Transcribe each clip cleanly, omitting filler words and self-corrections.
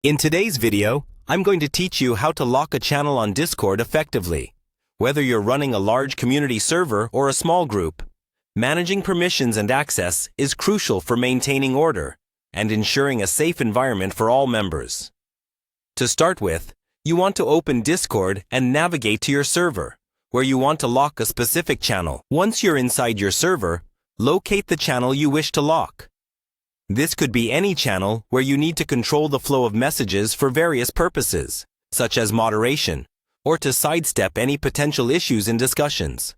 In today's video, I'm going to teach you how to lock a channel on Discord effectively. Whether you're running a large community server or a small group, managing permissions and access is crucial for maintaining order and ensuring a safe environment for all members. To start with, you want to open Discord and navigate to your server, where you want to lock a specific channel. Once you're inside your server, locate the channel you wish to lock. This could be any channel where you need to control the flow of messages for various purposes, such as moderation, or to sidestep any potential issues in discussions.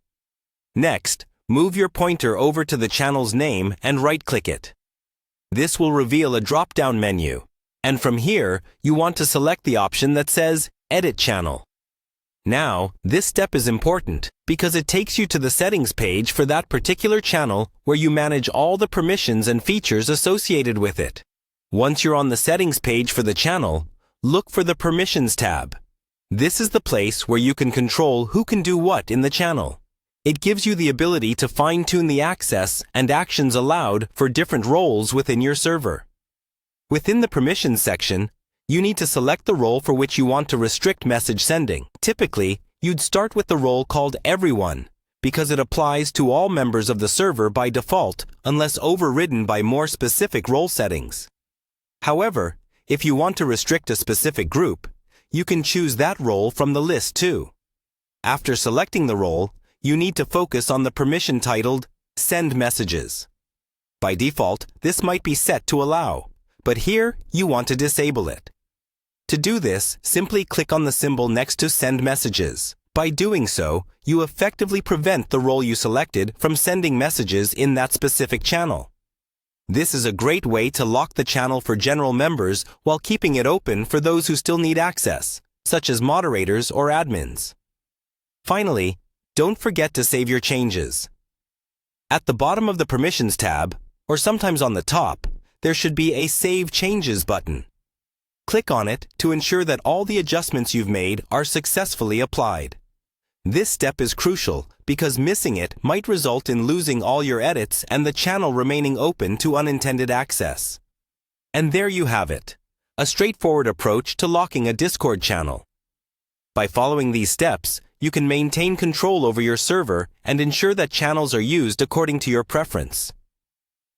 Next, move your pointer over to the channel's name and right-click it. This will reveal a drop-down menu, and from here, you want to select the option that says Edit Channel. Now, this step is important because it takes you to the settings page for that particular channel where you manage all the permissions and features associated with it. Once you're on the settings page for the channel, look for the Permissions tab. This is the place where you can control who can do what in the channel. It gives you the ability to fine-tune the access and actions allowed for different roles within your server. Within the Permissions section, you need to select the role for which you want to restrict message sending. Typically, you'd start with the role called Everyone, because it applies to all members of the server by default unless overridden by more specific role settings. However, if you want to restrict a specific group, you can choose that role from the list too. After selecting the role, you need to focus on the permission titled Send Messages. By default, this might be set to Allow, but here you want to disable it. To do this, simply click on the symbol next to Send Messages. By doing so, you effectively prevent the role you selected from sending messages in that specific channel. This is a great way to lock the channel for general members while keeping it open for those who still need access, such as moderators or admins. Finally, don't forget to save your changes. At the bottom of the Permissions tab, or sometimes on the top, there should be a Save Changes button. Click on it to ensure that all the adjustments you've made are successfully applied. This step is crucial because missing it might result in losing all your edits and the channel remaining open to unintended access. And there you have it, a straightforward approach to locking a Discord channel. By following these steps, you can maintain control over your server and ensure that channels are used according to your preference.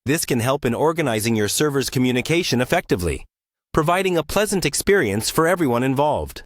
This can help in organizing your server's communication effectively, providing a pleasant experience for everyone involved.